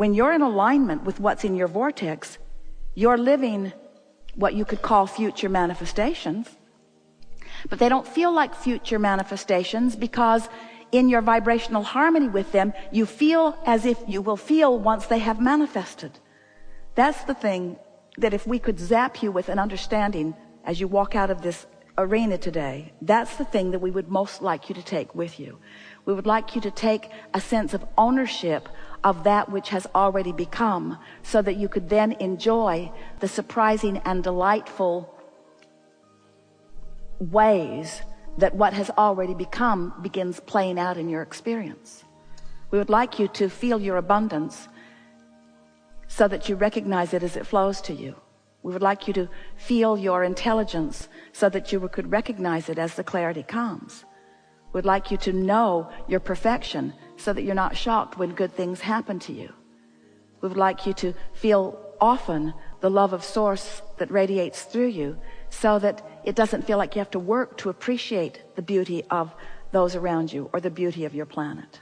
When you're in alignment with what's in your vortex, you're living what you could call future manifestations, but they don't feel like future manifestations because in your vibrational harmony with them, you feel as if you will feel once they have manifested. That's the thing that if we could zap you with an understanding as you walk out of this arena today, that's the thing that we would most like you to take with you. We would like you to take a sense of ownership of that which has already become, so that you could then enjoy the surprising and delightful ways that what has already become begins playing out in your experience. We would like you to feel your abundance so that you recognize it as it flows to you. We would like you to feel your intelligence so that you could recognize it as the clarity comes. We'd like you to know your perfection so that you're not shocked when good things happen to you. We would like you to feel often the love of source that radiates through you, so that it doesn't feel like you have to work to appreciate the beauty of those around you or the beauty of your planet.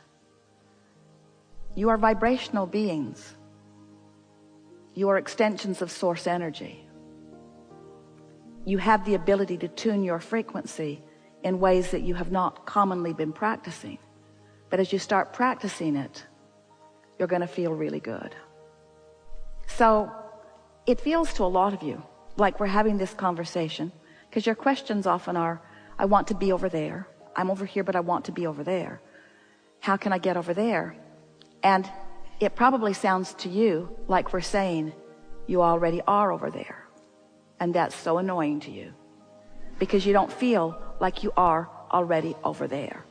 You are vibrational beings. You are extensions of source energy. You have the ability to tune your frequency in ways that you have not commonly been practicing. But as you start practicing it, you're going to feel really good. So it feels to a lot of you like we're having this conversation, because your questions often are, I want to be over there. I'm over here, but I want to be over there. How can I get over there? And it probably sounds to you like we're saying you already are over there. And that's so annoying to you, because you don't feel like you are already over there.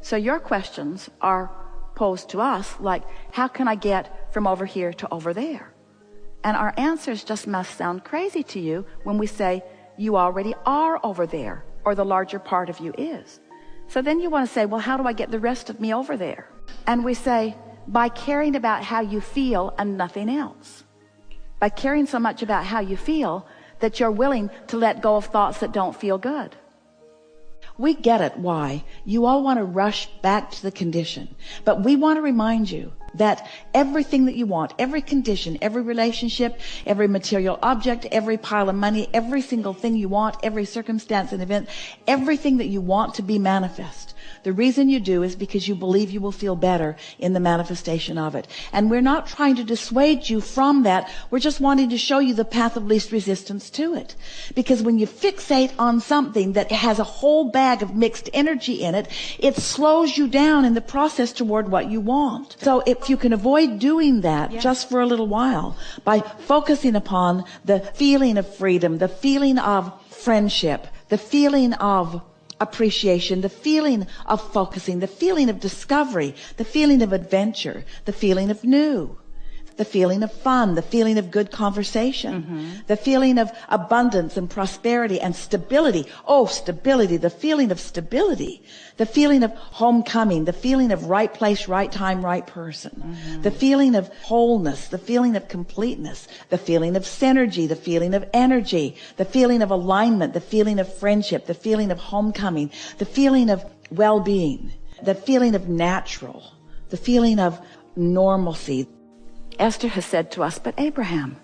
So your questions are posed to us like, how can I get from over here to over there? And our answers just must sound crazy to you when we say you already are over there, or the larger part of you is. So then you want to say, well, how do I get the rest of me over there? And we say, by caring about how you feel and nothing else. By caring so much about how you feel that you're willing to let go of thoughts that don't feel good. We get it why you all want to rush back to the condition, but we want to remind you that everything that you want, every condition, every relationship, every material object, every pile of money, every single thing you want, every circumstance and event, everything that you want to be manifest, the reason you do is because you believe you will feel better in the manifestation of it. And we're not trying to dissuade you from that. We're just wanting to show you the path of least resistance to it. Because when you fixate on something that has a whole bag of mixed energy in it, it slows you down in the process toward what you want. So if you can avoid doing that just for a little while by focusing upon the feeling of freedom, the feeling of friendship, the feeling of appreciation, the feeling of focusing, the feeling of discovery, the feeling of adventure, the feeling of new, the feeling of fun, the feeling of good conversation, the feeling of abundance and prosperity and stability. Oh, stability, the feeling of stability, the feeling of homecoming, the feeling of right place, right time, right person, the feeling of wholeness, the feeling of completeness, the feeling of synergy, the feeling of energy, the feeling of alignment, the feeling of friendship, the feeling of homecoming, the feeling of well-being, the feeling of natural, the feeling of normalcy. Esther has said to us, but Abraham,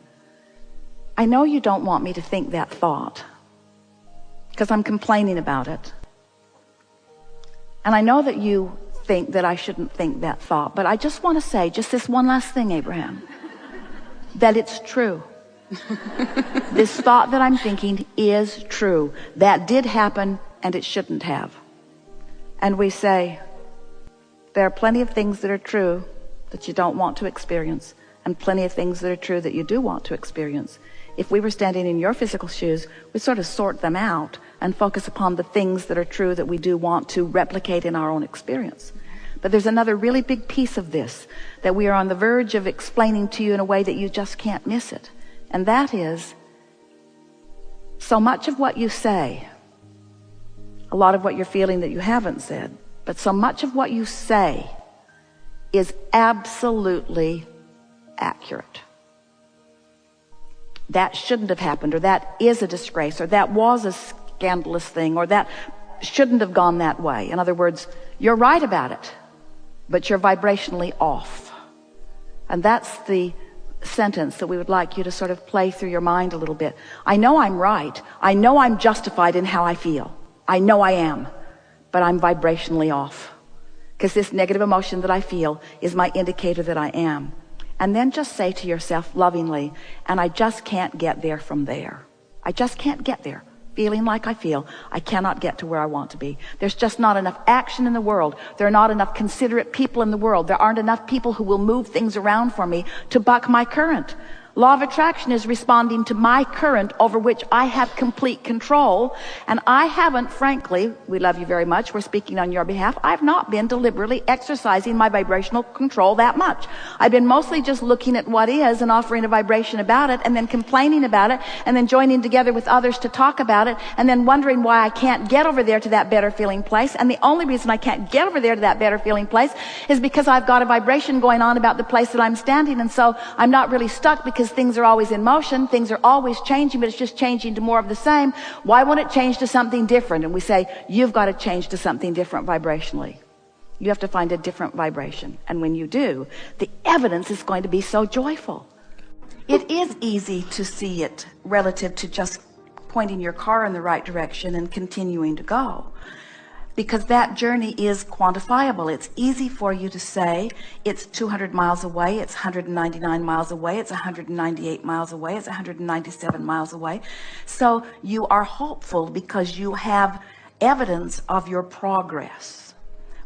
I know you don't want me to think that thought because I'm complaining about it. And I know that you think that I shouldn't think that thought, but I just want to say just this one last thing, Abraham, that it's true. This thought that I'm thinking is true. That did happen and it shouldn't have. And we say, there are plenty of things that are true that you don't want to experience, and plenty of things that are true that you do want to experience. If we were standing in your physical shoes, we'd sort of sort them out and focus upon the things that are true that we do want to replicate in our own experience. But there's another really big piece of this that we are on the verge of explaining to you in a way that you just can't miss it. And that is, so much of what you say, a lot of what you're feeling that you haven't said, but so much of what you say is absolutely accurate. That shouldn't have happened, or that is a disgrace, or that was a scandalous thing, or that shouldn't have gone that way. In other words, you're right about it, but you're vibrationally off. And that's the sentence that we would like you to sort of play through your mind a little bit. I know I'm right. I know I'm justified in how I feel. I know I am, but I'm vibrationally off, because this negative emotion that I feel is my indicator that I am. And then just say to yourself lovingly, and I just can't get there from there. I just can't get there. Feeling like I feel, I cannot get to where I want to be. There's just not enough action in the world. There are not enough considerate people in the world. There aren't enough people who will move things around for me to buck my current. Law of attraction is responding to my current over which I have complete control. And I haven't, frankly, we love you very much, we're speaking on your behalf, I've not been deliberately exercising my vibrational control that much. I've been mostly just looking at what is and offering a vibration about it, and then complaining about it, and then joining together with others to talk about it, and then wondering why I can't get over there to that better feeling place. And the only reason I can't get over there to that better feeling place is because I've got a vibration going on about the place that I'm standing, and so I'm not really stuck, because things are always in motion, things are always changing, but it's just changing to more of the same. Why won't it change to something different? And we say, you've got to change to something different vibrationally. You have to find a different vibration. And when you do, the evidence is going to be so joyful. It is easy to see it relative to just pointing your car in the right direction and continuing to go, because that journey is quantifiable. It's easy for you to say it's 200 miles away, it's 199 miles away, it's 198 miles away, it's 197 miles away. So you are hopeful because you have evidence of your progress.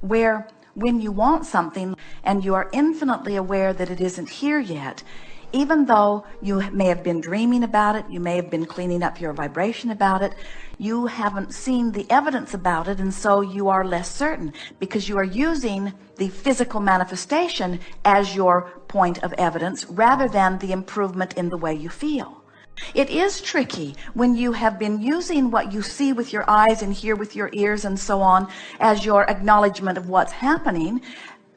Where when you want something and you are infinitely aware that it isn't here yet, even though you may have been dreaming about it, you may have been cleaning up your vibration about it, you haven't seen the evidence about it, and so you are less certain, because you are using the physical manifestation as your point of evidence rather than the improvement in the way you feel. It is tricky when you have been using what you see with your eyes and hear with your ears and so on as your acknowledgement of what's happening,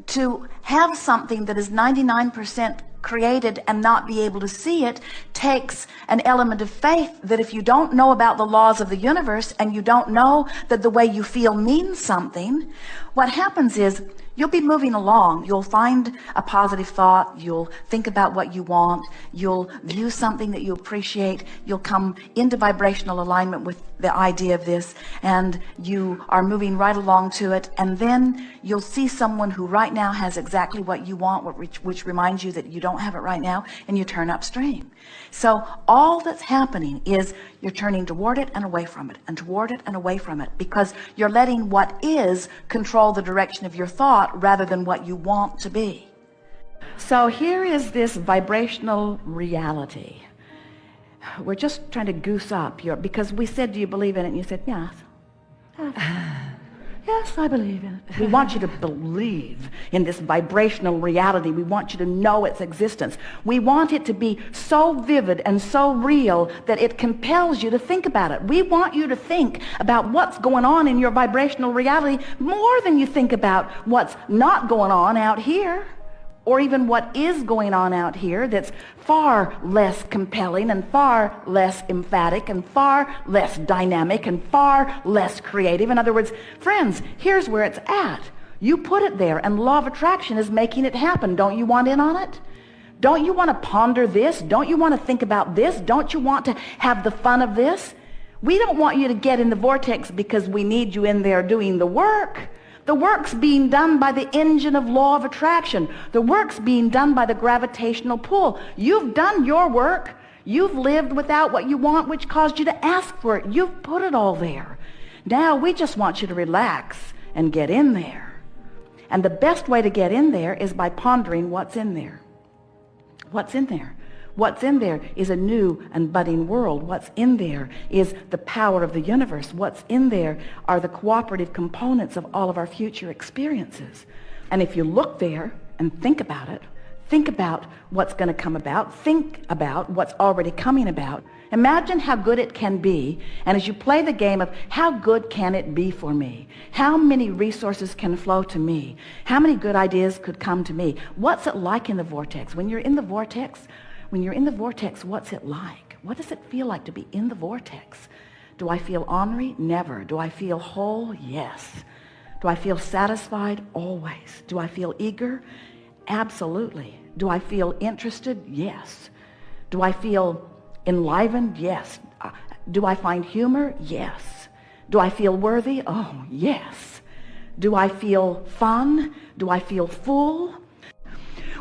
to have something that is 99% created and not be able to see it. Takes an element of faith that if you don't know about the laws of the universe and you don't know that the way you feel means something, what happens is you'll be moving along. You'll find a positive thought. You'll think about what you want. You'll view something that you appreciate. You'll come into vibrational alignment with the idea of this, and you are moving right along to it. And then you'll see someone who right now has exactly what you want, which reminds you that you don't have it right now, and you turn upstream. So all that's happening is you're turning toward it and away from it, and toward it and away from it, because you're letting what is control the direction of your thought rather than what you want to be. So here is this vibrational reality. We're just trying to goose up because we said, do you believe in it? And you said, yes. Yes, I believe in it. We want you to believe in this vibrational reality. We want you to know its existence. We want it to be so vivid and so real that it compels you to think about it. We want you to think about what's going on in your vibrational reality more than you think about what's not going on out here, or even what is going on out here that's far less compelling and far less emphatic and far less dynamic and far less creative. In other words, friends, here's where it's at. You put it there, and law of attraction is making it happen. Don't you want in on it? Don't you want to ponder this? Don't you want to think about this? Don't you want to have the fun of this? We don't want you to get in the vortex because we need you in there doing the work. The work's being done by the engine of law of attraction. The work's being done by the gravitational pull. You've done your work. You've lived without what you want, which caused you to ask for it. You've put it all there. Now we just want you to relax and get in there. And the best way to get in there is by pondering what's in there. What's in there? What's in there is a new and budding world. What's in there is the power of the universe. What's in there are the cooperative components of all of our future experiences. And if you look there and think about it, think about what's going to come about, think about what's already coming about, imagine how good it can be. And as you play the game of how good can it be for me, how many resources can flow to me, how many good ideas could come to me, what's it like in the vortex? When you're in the vortex, what's it like? What does it feel like to be in the vortex? Do I feel ornery? Never. Do I feel whole? Yes. Do I feel satisfied? Always. Do I feel eager? Absolutely. Do I feel interested? Yes. Do I feel enlivened? Yes. Do I find humor? Yes. Do I feel worthy? Oh, yes. Do I feel fun? Do I feel full?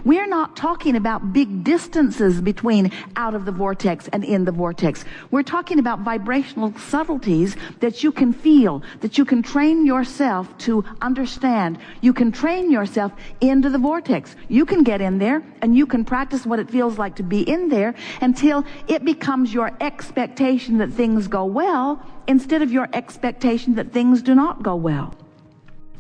We're not talking about big distances between out of the vortex and in the vortex. We're talking about vibrational subtleties that you can feel, that you can train yourself to understand. You can train yourself into the vortex. You can get in there and you can practice what it feels like to be in there until it becomes your expectation that things go well instead of your expectation that things do not go well.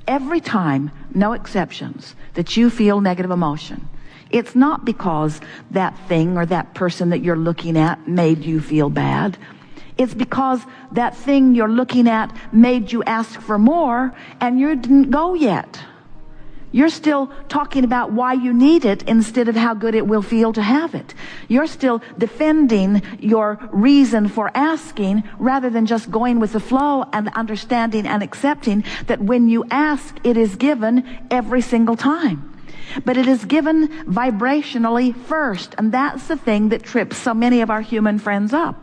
Every time, no exceptions, that you feel negative emotion, it's not because that thing or that person that you're looking at made you feel bad. It's because that thing you're looking at made you ask for more and you didn't go yet. You're still talking about why you need it instead of how good it will feel to have it. You're still defending your reason for asking rather than just going with the flow and understanding and accepting that when you ask, it is given every single time. But it is given vibrationally first, and that's the thing that trips so many of our human friends up.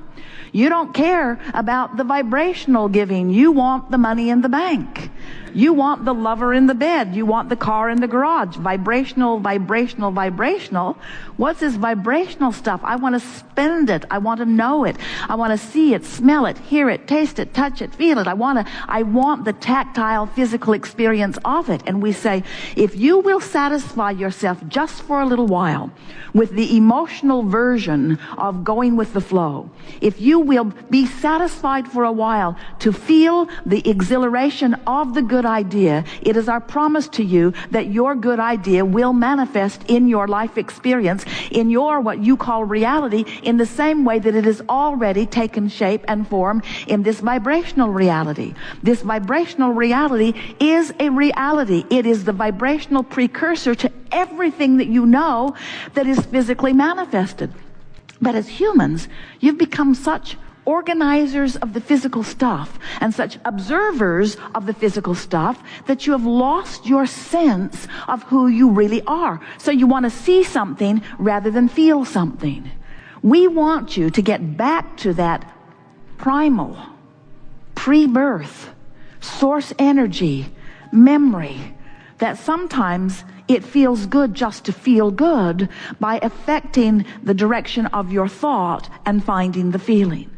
You don't care about the vibrational giving. You want the money in the bank. You want the lover in the bed. You want the car in the garage. Vibrational, vibrational, vibrational. What's this vibrational stuff? I want to spend it. I want to know it. I want to see it, smell it, hear it, taste it, touch it, feel it. I want the tactile, physical experience of it. And we say, if you will satisfy yourself just for a little while with the emotional version of going with the flow, if you will be satisfied for a while to feel the exhilaration of the good idea, it is our promise to you that your good idea will manifest in your life experience, in your what you call reality, in the same way that it has already taken shape and form in this vibrational reality. This vibrational reality is a reality. It is the vibrational precursor to everything that you know that is physically manifested. But as humans, you've become such organizers of the physical stuff and such observers of the physical stuff that you have lost your sense of who you really are. So you want to see something rather than feel something. We want you to get back to that primal, pre-birth, source energy, memory, that sometimes it feels good just to feel good by affecting the direction of your thought and finding the feeling.